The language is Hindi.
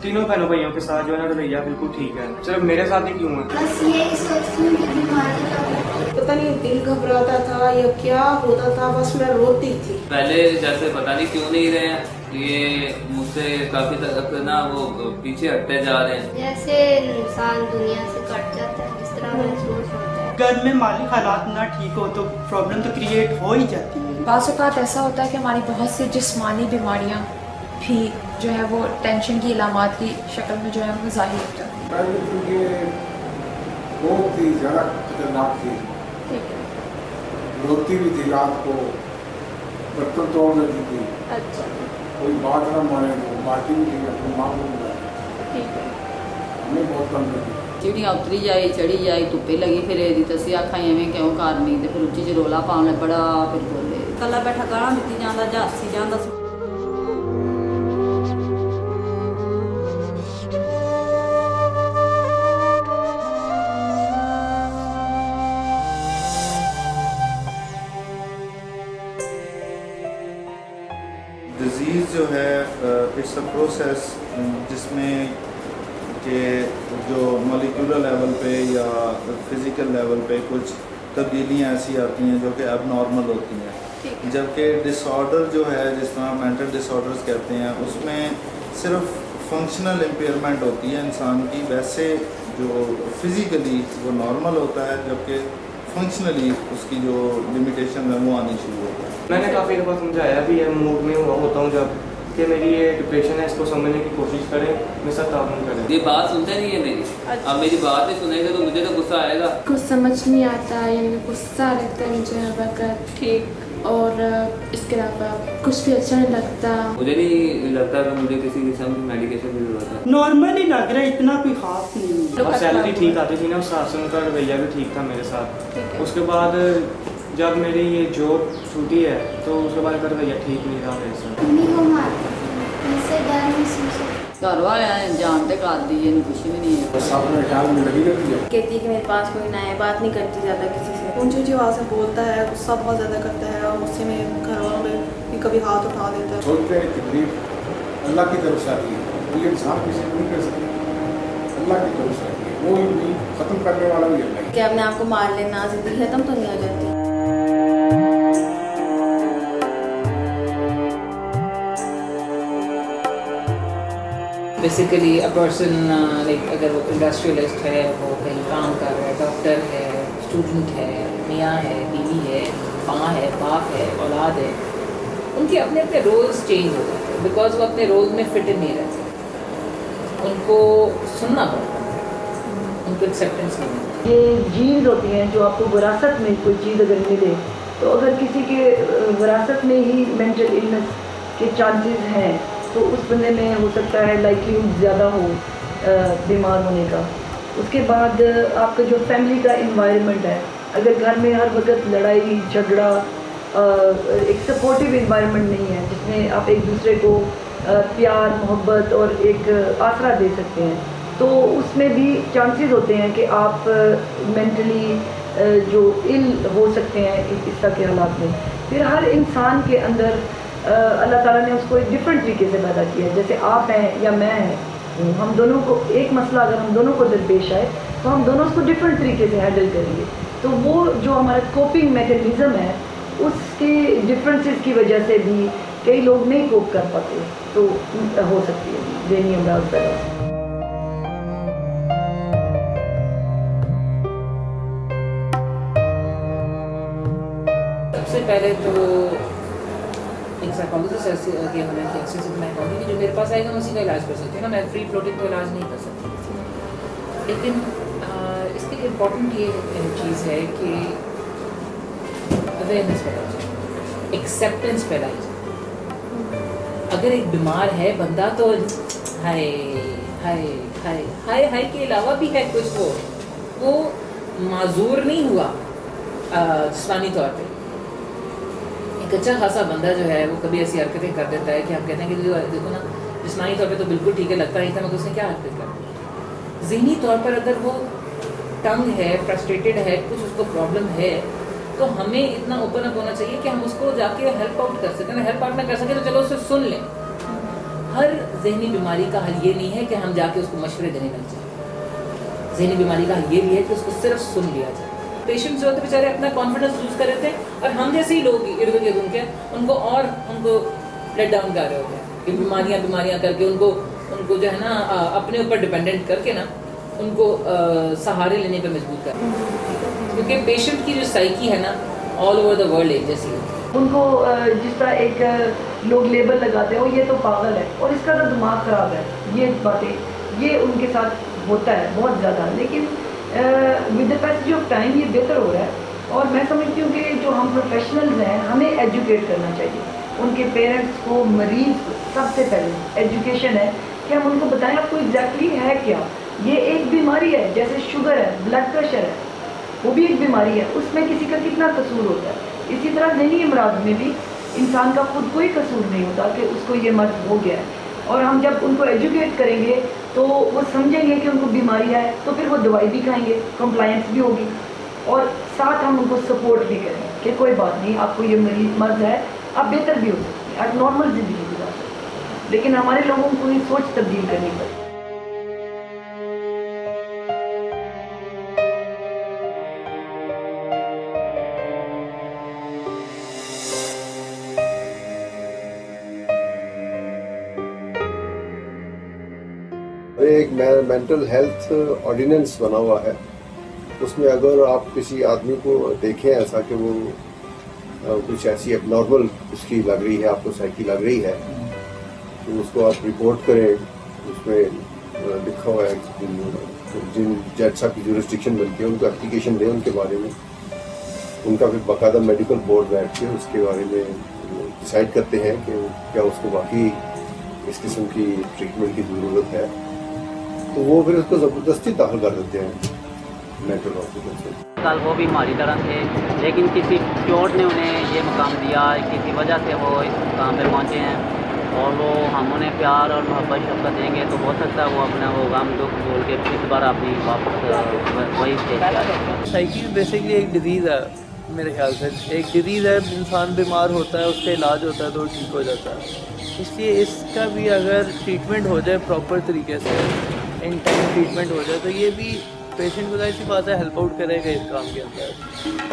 तीनों बहनों भाइयों के साथ जो है ना रवैया बिल्कुल ठीक है, सिर्फ मेरे साथ ही क्यों है। बस यही सोचती हूँ कि बीमारी का पता नहीं दिल घबराता था या क्या होता था, बस मैं रोती थी। पहले जैसे पता नहीं क्यों नहीं रहे हैं, ये मुझसे काफी तक ना वो पीछे हटते जा रहे हैं। जैसे इंसान दुनिया से कट जाता है इस तरह महसूस होता है। घर में माली हालात ना ठीक हो तो प्रॉब्लम तो क्रिएट हो ही जाती है। बाज़ औक़ात ऐसा होता है कि हमारी बहुत सी जिस्मानी बीमारियां भी जो है वो टेंशन की इलामात की शक्ल में जो है वो ज़ाहिर हो जाती है। बहुत ही ज़्यादा खतरनाक थी, रोती भी थी रात को, बर्तन तोड़ देती थी। अच्छा, कोई बात ना माने वो मारती भी थी, अपनी माँ को बुलाया, हमें बहुत कम करती। चिड़िया उतरी जाए चढ़ी जाए धुप्पे लगी फिर दसी आखा एवं क्यों करनी, तो फिर उच्ची च रोला पाने बड़ा, फिर बोले कला बैठा गाला मिट्टी जाता जा हसी जाता। डिज़ीज़ जो है इट्स अ प्रोसेस जिसमें कि जो मॉलिक्यूलर लेवल पे या फिज़िकल लेवल पे कुछ तब्दीलियाँ ऐसी आती हैं जो कि अब नॉर्मल होती हैं, जबकि डिसऑर्डर जो है जिस तरह मेंटल डिसऑर्डर्स कहते हैं उसमें सिर्फ फंक्शनल इम्पेयरमेंट होती है इंसान की, वैसे जो फिज़िकली वो नॉर्मल होता है जबकि फंक्शनली उसकी जो लिमिटेशन है वो आनी शुरू होता है। मैंने काफ़ी दफ़ा समझाया भी है, मूड में होता हूँ जब कि मेरी ये डिप्रेशन है, इसको समझने की कोशिश करें, मेरे साथ ताउन करें। ये बात सुनते नहीं है मेरी। अब मेरी बात नहीं सुनेगा तो मुझे तो गुस्सा आएगा। कुछ समझ नहीं आता, यानी गुस्सा रहता है मुझे हर वक्त। ठीक। और इसके अलावा कुछ भी अच्छा नहीं लगता। मुझे नहीं लगता कि मुझे किसी किस्म की मेडिकेशन की जरूरत है। नॉर्मल ही लग रहा है, इतना कोई खास नहीं। और सैलरी ठीक आती थी ना, उस हिसाब से उनका रवैया भी ठीक था मेरे साथ। उसके बाद जब मेरी ये जॉब छूटी है तो उसके बाद का रवैया ठीक नहीं रहा मेरे साथ। मम्मी को मारती थी, इससे डर महसूस होता। घर वाले जानते कर दी कुछ भी नहीं है, साथ में ख्याल में लगी रहती है। कहती है कि मेरे पास कोई ना है, बात नहीं करती ज़्यादा किसी से, ऊंची ऊंची आवाज़ में बोलता है, गुस्सा बहुत ज़्यादा करता है और उससे में घर वालों में भी कभी हाथ उठा देता है। सोचते हैं तकलीफ अल्लाह की तरफ से आती है, कोई इंसान किसी को नहीं कर सकता, अल्लाह की तरफ से आती है, वो भी ख़त्म करने वाला भी अल्लाह है। कि अपने आप को मार लेना जिंदगी खत्म तो नहीं हो जाती। बेसिकली अ पर्सन लाइक अगर वो इंडस्ट्रियलिस्ट है, वो कहीं काम कर रहा है, डॉक्टर है, स्टूडेंट है, मियाँ है, बीवी है, माँ है, बाप है, औलाद है, उनके अपने अपने रोल्स चेंज हो जाते हैं बिकॉज वो अपने रोल में फिट नहीं रहते। उनको सुनना पड़ता है, उनको एक्सेप्टेंस नहीं मिलती। ये जीन्स होती हैं जो आपको विरासत में कोई चीज़ अगर मिले तो अगर किसी के विरासत में ही मेंटल इलनेस के चांसेस हैं तो उस बंदे में हो सकता है लाइकलीहुड ज़्यादा हो बीमार होने का। उसके बाद आपका जो फैमिली का इन्वायरमेंट है, अगर घर में हर वक्त लड़ाई झगड़ा, एक सपोर्टिव इन्वायरमेंट नहीं है जिसमें आप एक दूसरे को प्यार मोहब्बत और एक आसरा दे सकते हैं, तो उसमें भी चांसेस होते हैं कि आप मेंटली जो इल हो सकते हैं इस तरह के हालात में। फिर हर इंसान के अंदर अल्लाह ताला ने उसको एक डिफरेंट तरीके से पैदा किया है। जैसे आप हैं या मैं हैं, हम दोनों को एक मसला अगर हम दोनों को दरपेश आए तो हम दोनों उसको डिफरेंट तरीके से हैंडल करेंगे। तो वो जो हमारा कोपिंग मैकेनिज़्म है उसके डिफरेंसेस की वजह से भी कई लोग नहीं कोप कर पाते, तो हो सकती है ज़हनी अमराज पैदा। सबसे पहले तो एक साइकोलॉजिस्ट ऐसे के होना कि ऐसे मैं कहूँगी कि जो मेरे पास आएगा मैं उसी का इलाज कर सकती हूँ ना, मैं फ्री फ्लोटिंग को इलाज नहीं कर सकती। लेकिन इसके लिए इम्पोर्टेंट ये चीज़ है कि अवेयरनेस पैदा जाए, एक्सेप्टेंस फैलाई जाए। अगर एक बीमार है बंदा तो हाय हाय हाय हाय हाय के अलावा भी है कुछ, वो माजूर नहीं हुआ जिस्मानी तौर पे। एक अच्छा खासा बंदा जो है वो कभी ऐसी हरकतें कर देता है कि हम कहते हैं कि देखो ना जिस्मानी तौर पे तो बिल्कुल ठीक है, लगता नहीं था मगर उसने क्या हरकत कर दी। ज़हनी तौर पर अगर वो तंग है, फ्रस्ट्रेटेड है, कुछ उसको प्रॉब्लम है, तो हमें इतना ओपन अप होना चाहिए कि हम उसको जाके हेल्प आउट कर सकें। हेल्प आउट ना कर सकें तो चलो उसे सुन लें, हर जहनी बीमारी का हल ये नहीं है कि हम जाके उसको मशवरे देने लग जाए। जहनी बीमारी का हल ये भी है कि उसको सिर्फ सुन लिया जाए। पेशेंट्स जो होते बेचारे अपना कॉन्फिडेंस लूज कर रहे थे, और हम जैसे ही लोग इर्द गिर्द उनके उनको लेट डाउन कर रहे होते हैं कि बीमारियां करके उनको जो है ना अपने ऊपर डिपेंडेंट करके ना उनको सहारे लेने पे मजबूर कर रहे हैं। क्योंकि पेशेंट की जो साइकी है ना ऑल ओवर द वर्ल्ड एक जैसी होती है। उनको जिस तरह एक लोग लेबल लगाते हो ये तो पागल है और इसका तो दिमाग ख़राब है, ये बातें ये उनके साथ होता है बहुत ज़्यादा। लेकिन with the passage of time ये बेहतर हो रहा है और मैं समझती हूँ कि जो हम प्रोफेशनल्स हैं हमें एजुकेट करना चाहिए उनके पेरेंट्स को, मरीज़ को। सबसे पहले एजुकेशन है कि हम उनको बताएं आपको एग्जैक्टली है क्या। ये एक बीमारी है, जैसे शुगर है, ब्लड प्रेशर है, वो भी एक बीमारी है, उसमें किसी का कितना कसूर होता है। इसी तरह ज़हनी अमराज में भी इंसान का खुद कोई कसूर नहीं होता कि उसको ये मर्ज हो गया है। और हम जब उनको एजुकेट करेंगे तो वो समझेंगे कि उनको बीमारी है, तो फिर वो दवाई भी खाएंगे, कंप्लायंस भी होगी, और साथ हम उनको सपोर्ट भी करेंगे कि कोई बात नहीं, आपको ये मर्ज है, आप बेहतर भी हो सकते हैं, आप नॉर्मल ज़िंदगी गुजार सकते हैं। लेकिन हमारे लोगों को ये सोच तब्दील करनी पड़ेगी। एक मेंटल हेल्थ ऑर्डिनेंस बना हुआ है, उसमें अगर आप किसी आदमी को देखें ऐसा कि वो कुछ ऐसी एबनॉर्मल उसकी लग रही है, आपको साइकी लग रही है, तो उसको आप रिपोर्ट करें। उसमें लिखा हुआ है जिन जज साहब की जुरिस्डिक्शन बनती है उनको एप्लीकेशन दें उनके बारे में, उनका फिर बाकायदा मेडिकल बोर्ड बैठ के उसके बारे में डिसाइड करते हैं कि क्या उसको वाकई इस किस्म की ट्रीटमेंट की ज़रूरत है, तो वो फिर उसको ज़बरदस्ती दाखिल कर देते हैं मेंटल हॉस्पिटल से। कल वो भी हमारी तरह थे, लेकिन किसी चोट ने उन्हें ये मकाम दिया, किसी वजह से वो इस मुकाम पे पहुँचे हैं, और वो हम उन्हें प्यार और मोहब्बत शफ़क़त देंगे तो हो सकता है वो अपना वो गम दुख बोल के इस बार अपनी वापस वही स्टेज पे आ जाए। साइकी बेसिकली एक डिजीज़ है मेरे ख्याल से, एक डिजीज़ है, इंसान बीमार होता है, उसका इलाज होता है तो ठीक हो जाता है। इसलिए इसका भी अगर ट्रीटमेंट हो जाए प्रॉपर तरीके से, इन टाइम ट्रीटमेंट हो जाए, तो ये भी पेशेंट को ऐसी बात है हेल्प आउट करेगा इस काम के अंदर।